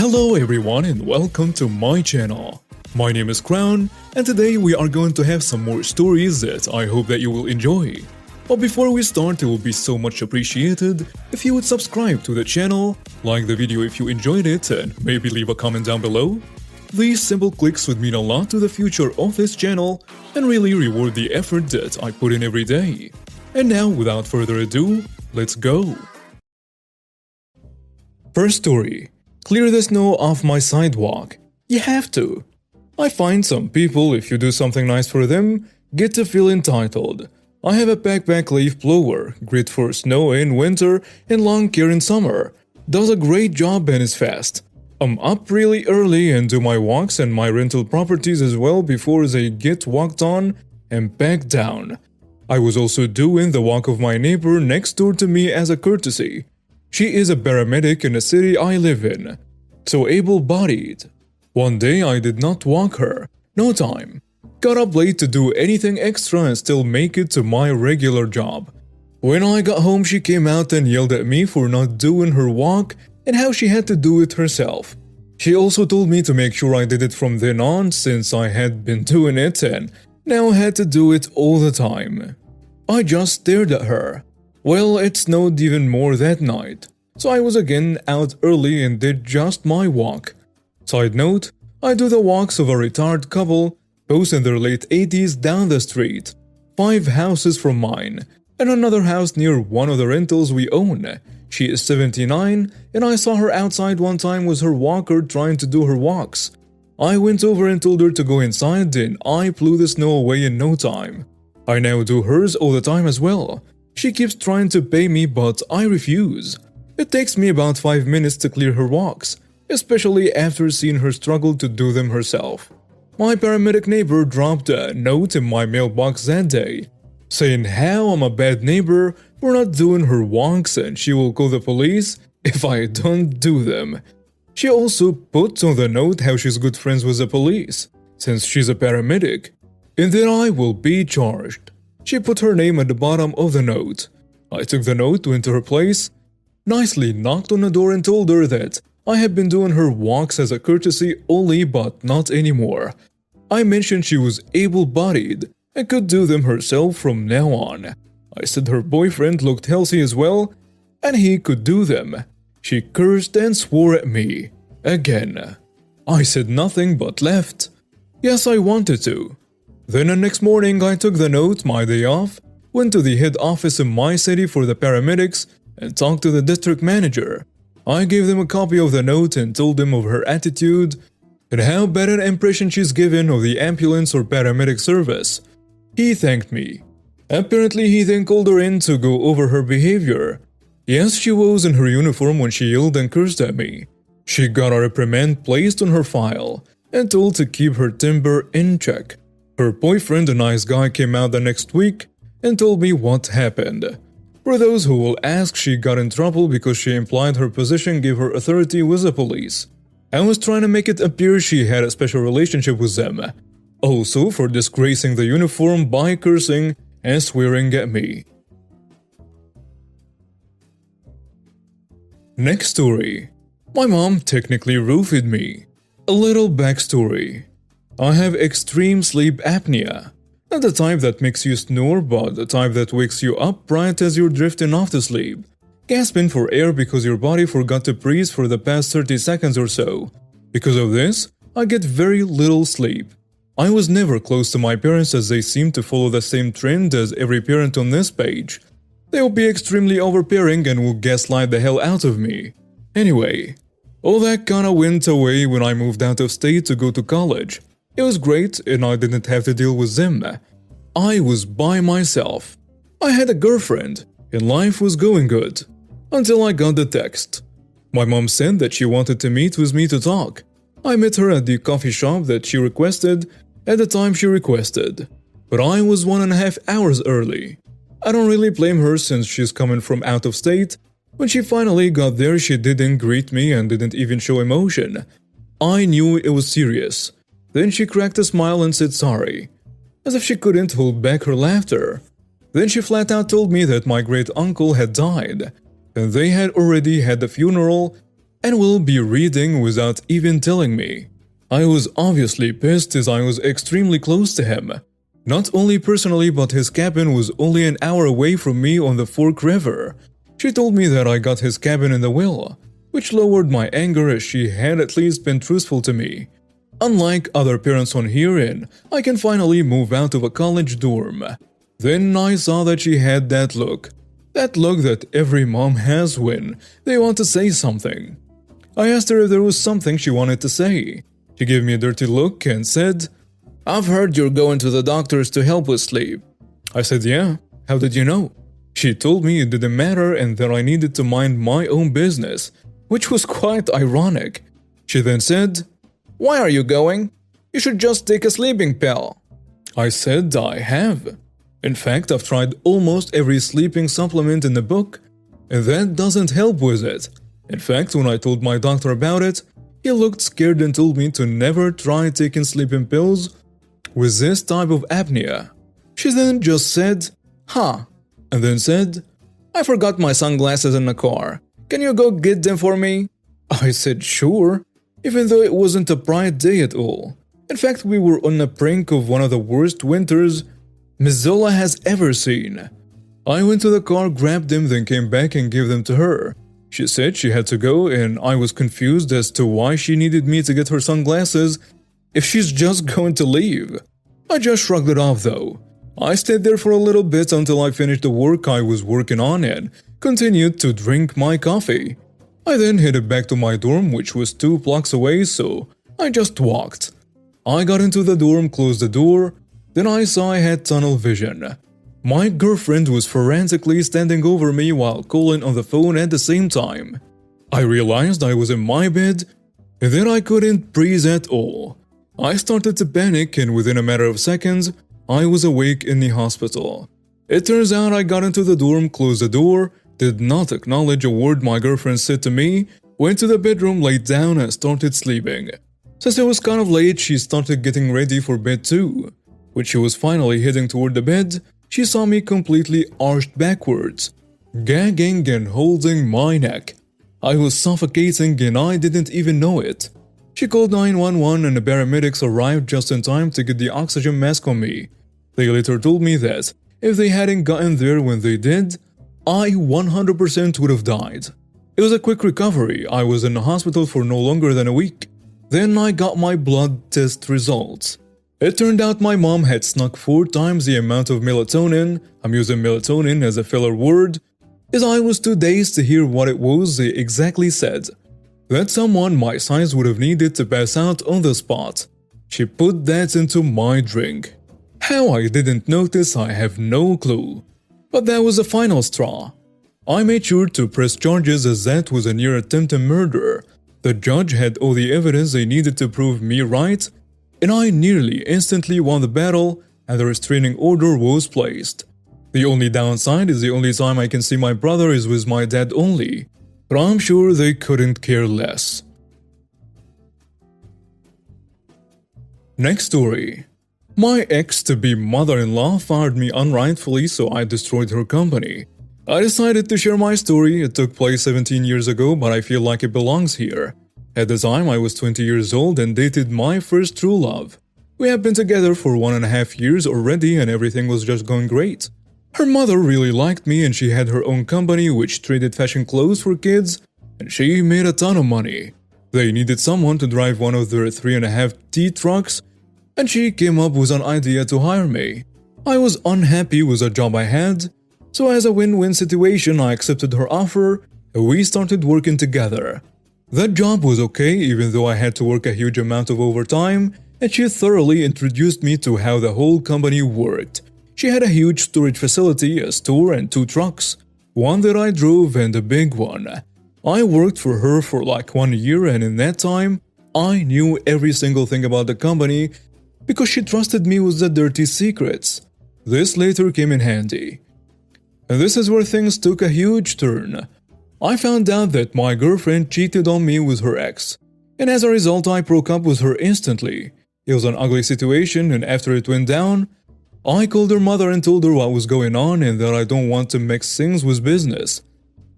Hello everyone and welcome to my channel. My name is Crown and today we are going to have some more stories that I hope that you will enjoy. But before we start, it will be so much appreciated if you would subscribe to the channel, like the video if you enjoyed it, and maybe leave a comment down below. These simple clicks would mean a lot to the future of this channel and really reward the effort that I put in every day. And now, without further ado, let's go! First story. Clear the snow off my sidewalk. You have to. I find some people, if you do something nice for them, get to feel entitled. I have a backpack leaf blower, great for snow in winter and lawn care in summer. Does a great job and is fast. I'm up really early and do my walks and my rental properties as well before they get walked on and back down. I was also doing the walk of my neighbor next door to me as a courtesy. She is a paramedic in the city I live in, so able-bodied. One day I did not walk her, no time. Got up late to do anything extra and still make it to my regular job. When I got home, she came out and yelled at me for not doing her walk and how she had to do it herself. She also told me to make sure I did it from then on since I had been doing it and now had to do it all the time. I just stared at her. Well, it snowed even more that night, so I was again out early and did just my walk. Side note, I do the walks of a retired couple, both in their late 80s down the street, 5 houses from mine, and another house near one of the rentals we own. She is 79, and I saw her outside one time with her walker trying to do her walks. I went over and told her to go inside, and I blew the snow away in no time. I now do hers all the time as well. She keeps trying to pay me, but I refuse. It takes me about 5 minutes to clear her walks, especially after seeing her struggle to do them herself. My paramedic neighbor dropped a note in my mailbox that day, saying how I'm a bad neighbor for not doing her walks and she will call the police if I don't do them. She also put on the note how she's good friends with the police, since she's a paramedic, and that I will be charged. She put her name at the bottom of the note. I took the note, went to her place, nicely knocked on the door and told her that I had been doing her walks as a courtesy only but not anymore. I mentioned she was able-bodied and could do them herself from now on. I said her boyfriend looked healthy as well and he could do them. She cursed and swore at me. Again. I said nothing but left. Yes, I wanted to. Then the next morning I took the note, my day off, went to the head office in my city for the paramedics and talked to the district manager. I gave them a copy of the note and told them of her attitude and how bad an impression she's given of the ambulance or paramedic service. He thanked me. Apparently he then called her in to go over her behavior. Yes, she was in her uniform when she yelled and cursed at me. She got a reprimand placed on her file and told to keep her temper in check. Her boyfriend, a nice guy, came out the next week and told me what happened. For those who will ask, she got in trouble because she implied her position gave her authority with the police and was trying to make it appear she had a special relationship with them. Also for disgracing the uniform by cursing and swearing at me. Next story. My mom technically roofied me. A little backstory. I have extreme sleep apnea. Not the type that makes you snore, but the type that wakes you up right as you're drifting off to sleep, gasping for air because your body forgot to breathe for the past 30 seconds or so. Because of this, I get very little sleep. I was never close to my parents as they seem to follow the same trend as every parent on this page. They will be extremely overbearing and will gaslight the hell out of me. Anyway, all that kinda went away when I moved out of state to go to college. It was great and I didn't have to deal with them. I was by myself. I had a girlfriend and life was going good. Until I got the text. My mom said that she wanted to meet with me to talk. I met her at the coffee shop that she requested at the time she requested. But I was 1.5 hours early. I don't really blame her since she's coming from out of state. When she finally got there, she didn't greet me and didn't even show emotion. I knew it was serious. Then she cracked a smile and said sorry, as if she couldn't hold back her laughter. Then she flat out told me that my great uncle had died, and they had already had the funeral and will be reading without even telling me. I was obviously pissed as I was extremely close to him. Not only personally, but his cabin was only an hour away from me on the Fork River. She told me that I got his cabin in the will, which lowered my anger as she had at least been truthful to me. Unlike other parents on herein, I can finally move out of a college dorm. Then I saw that she had that look that every mom has when they want to say something. I asked her if there was something she wanted to say. She gave me a dirty look and said, "I've heard you're going to the doctors to help with sleep." I said, "Yeah, how did you know?" She told me it didn't matter and that I needed to mind my own business, which was quite ironic. She then said, "Why are you going? You should just take a sleeping pill." I said I have. In fact, I've tried almost every sleeping supplement in the book, and that doesn't help with it. In fact, when I told my doctor about it, he looked scared and told me to never try taking sleeping pills with this type of apnea. She then just said, "Huh," and then said, "I forgot my sunglasses in the car. Can you go get them for me?" I said sure, even though it wasn't a bright day at all. In fact, we were on the brink of one of the worst winters Miss Zola has ever seen. I went to the car, grabbed them, then came back and gave them to her. She said she had to go, and I was confused as to why she needed me to get her sunglasses if she's just going to leave. I just shrugged it off though. I stayed there for a little bit until I finished the work I was working on and continued to drink my coffee. I then headed back to my dorm, which was 2 blocks away, so I just walked. I got into the dorm, closed the door, then I saw I had tunnel vision. My girlfriend was forensically standing over me while calling on the phone at the same time. I realized I was in my bed, and then I couldn't breathe at all. I started to panic, and within a matter of seconds, I was awake in the hospital. It turns out I got into the dorm, closed the door, did not acknowledge a word my girlfriend said to me, went to the bedroom, laid down, and started sleeping. Since it was kind of late, she started getting ready for bed too. When she was finally heading toward the bed, she saw me completely arched backwards, gagging and holding my neck. I was suffocating and I didn't even know it. She called 911 and the paramedics arrived just in time to get the oxygen mask on me. They later told me that if they hadn't gotten there when they did, I 100% would have died. It was a quick recovery. I was in the hospital for no longer than a week. Then I got my blood test results. It turned out my mom had snuck 4 times the amount of melatonin, I'm using melatonin as a filler word, as I was too dazed to hear what it was they exactly said. That someone my size would have needed to pass out on the spot. She put that into my drink. How I didn't notice, I have no clue. But that was the final straw. I made sure to press charges as that was a near attempted murder. The judge had all the evidence they needed to prove me right, and I nearly instantly won the battle and the restraining order was placed. The only downside is the only time I can see my brother is with my dad only, but I'm sure they couldn't care less. Next story. My ex-to-be mother-in-law fired me unrightfully, so I destroyed her company. I decided to share my story. It took place 17 years ago, but I feel like it belongs here. At the time, I was 20 years old and dated my first true love. We had been together for 1.5 years already and everything was just going great. Her mother really liked me and she had her own company which traded fashion clothes for kids, and she made a ton of money. They needed someone to drive one of their 3.5T trucks, and she came up with an idea to hire me. I was unhappy with the job I had, so as a win-win situation I accepted her offer and we started working together. That job was okay even though I had to work a huge amount of overtime, and she thoroughly introduced me to how the whole company worked. She had a huge storage facility, a store and 2 trucks, one that I drove and a big one. I worked for her for like 1 year, and in that time, I knew every single thing about the company because she trusted me with the dirty secrets. This later came in handy. And this is where things took a huge turn. I found out that my girlfriend cheated on me with her ex, and as a result I broke up with her instantly. It was an ugly situation, and after it went down, I called her mother and told her what was going on and that I don't want to mix things with business.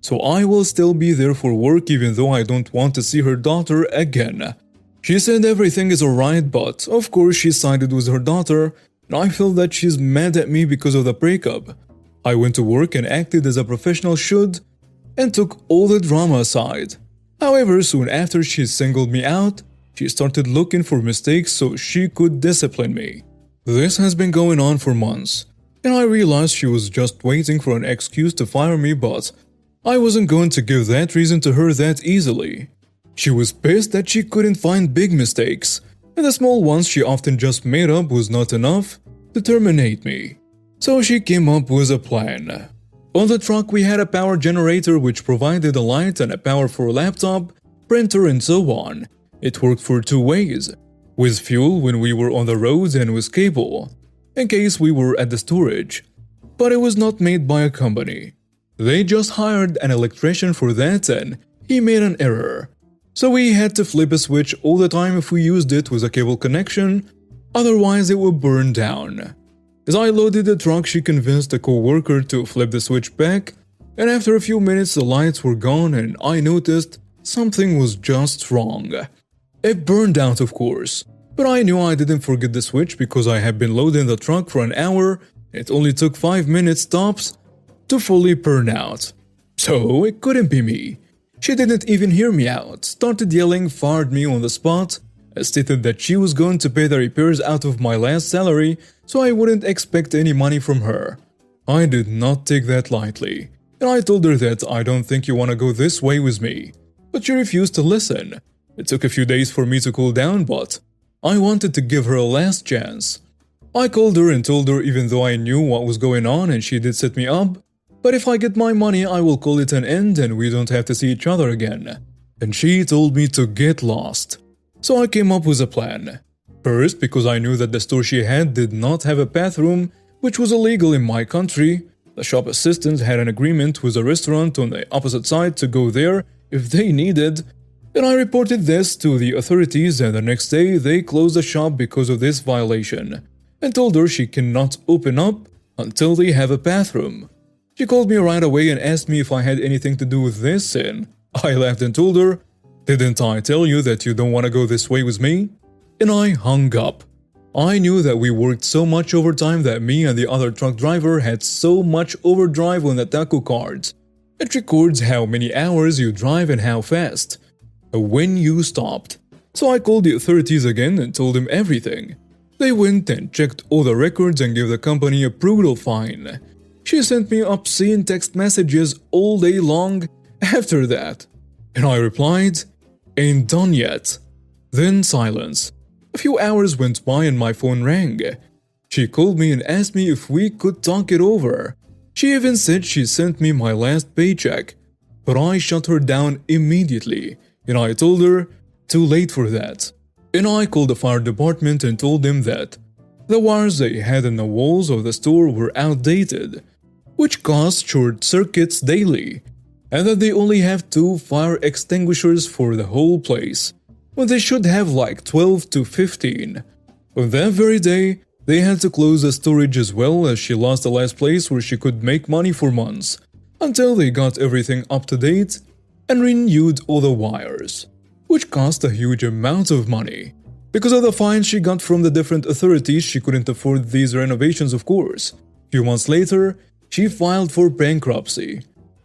so I will still be there for work even though I don't want to see her daughter again. She said everything is alright, but of course she sided with her daughter, and I feel that she's mad at me because of the breakup. I went to work and acted as a professional should, and took all the drama aside. However, soon after she singled me out, she started looking for mistakes so she could discipline me. This has been going on for months, and I realized she was just waiting for an excuse to fire me, but I wasn't going to give that reason to her that easily. She was pissed that she couldn't find big mistakes, and the small ones she often just made up was not enough to terminate me. So she came up with a plan. On the truck we had a power generator which provided a light and a power for a laptop, printer and so on. It worked for 2 ways, with fuel when we were on the road and with cable, in case we were at the storage. But it was not made by a company. They just hired an electrician for that and he made an error. So we had to flip a switch all the time if we used it with a cable connection, otherwise it would burn down. As I loaded the truck, she convinced a co-worker to flip the switch back, and after a few minutes the lights were gone and I noticed something was just wrong. It burned out, of course, but I knew I didn't forget the switch because I had been loading the truck for an hour and it only took 5 minutes tops to fully burn out. So it couldn't be me. She didn't even hear me out, started yelling, fired me on the spot, stated that she was going to pay the repairs out of my last salary, so I wouldn't expect any money from her. I did not take that lightly, and I told her that I don't think you want to go this way with me. But she refused to listen. It took a few days for me to cool down, but I wanted to give her a last chance. I called her and told her even though I knew what was going on and she did set me up, but if I get my money I will call it an end and we don't have to see each other again. And she told me to get lost. So I came up with a plan. First, because I knew that the store she had did not have a bathroom, which was illegal in my country, the shop assistant had an agreement with a restaurant on the opposite side to go there if they needed, and I reported this to the authorities and the next day they closed the shop because of this violation, and told her she cannot open up until they have a bathroom. She called me right away and asked me if I had anything to do with this, and I laughed and told her, "Didn't I tell you that you don't want to go this way with me?" And I hung up. I knew that we worked so much overtime that me and the other truck driver had so much overdrive on the taco cards. It records how many hours you drive and how fast, when you stopped. So I called the authorities again and told them everything. They went and checked all the records and gave the company a brutal fine. She sent me obscene text messages all day long after that. And I replied, "Ain't done yet." Then silence. A few hours went by and my phone rang. She called me and asked me if we could talk it over. She even said she sent me my last paycheck. But I shut her down immediately, and I told her, too late for that. And I called the fire department and told them that the wires they had in the walls of the store were outdated, which caused short circuits daily, and that they only have 2 fire extinguishers for the whole place, when they should have like 12 to 15. On that very day, they had to close the storage as well as she lost the last place where she could make money for months, until they got everything up to date and renewed all the wires, which cost a huge amount of money. Because of the fines she got from the different authorities, she couldn't afford these renovations, of course. A few months later, she filed for bankruptcy.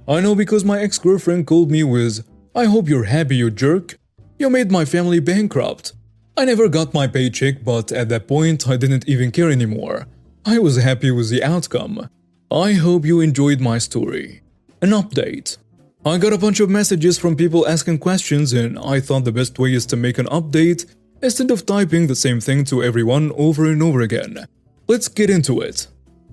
I know because my ex-girlfriend called me with, "I hope you're happy, you jerk. You made my family bankrupt." I never got my paycheck, but at that point I didn't even care anymore. I was happy with the outcome. I hope you enjoyed my story. An update. I got a bunch of messages from people asking questions and I thought the best way is to make an update instead of typing the same thing to everyone over and over again. Let's get into it.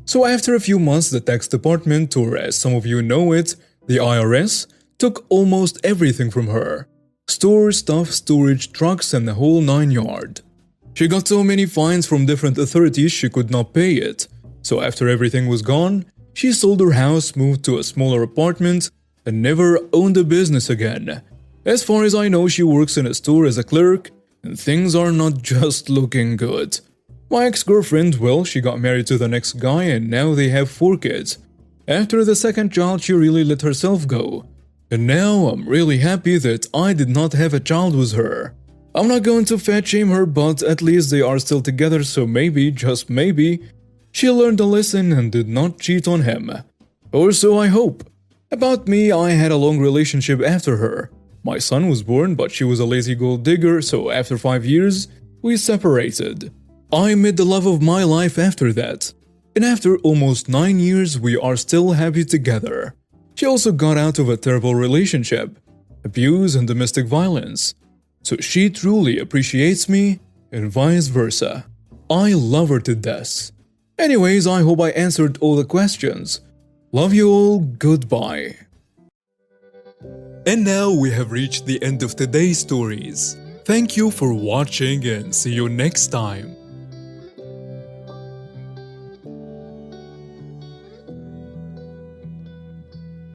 So after a few months, the tax department, or as some of you know it, the IRS, took almost everything from her. Store stuff, storage, trucks, and the whole 9 yards. She got so many fines from different authorities she could not pay it. So after everything was gone, she sold her house, moved to a smaller apartment, and never owned a business again. As far as I know, she works in a store as a clerk, and things are not just looking good. My ex-girlfriend, well, she got married to the next guy and now they have 4 kids. After the second child, she really let herself go. And now I'm really happy that I did not have a child with her. I'm not going to fat shame her, but at least they are still together, so maybe, just maybe, she learned a lesson and did not cheat on him. Or so I hope. About me, I had a long relationship after her. My son was born, but she was a lazy gold digger, so after 5 years, we separated. I met the love of my life after that. And after almost 9 years, we are still happy together. She also got out of a terrible relationship, abuse and domestic violence. So she truly appreciates me, and vice versa. I love her to death. Anyways, I hope I answered all the questions. Love you all, goodbye. And now we have reached the end of today's stories. Thank you for watching and see you next time.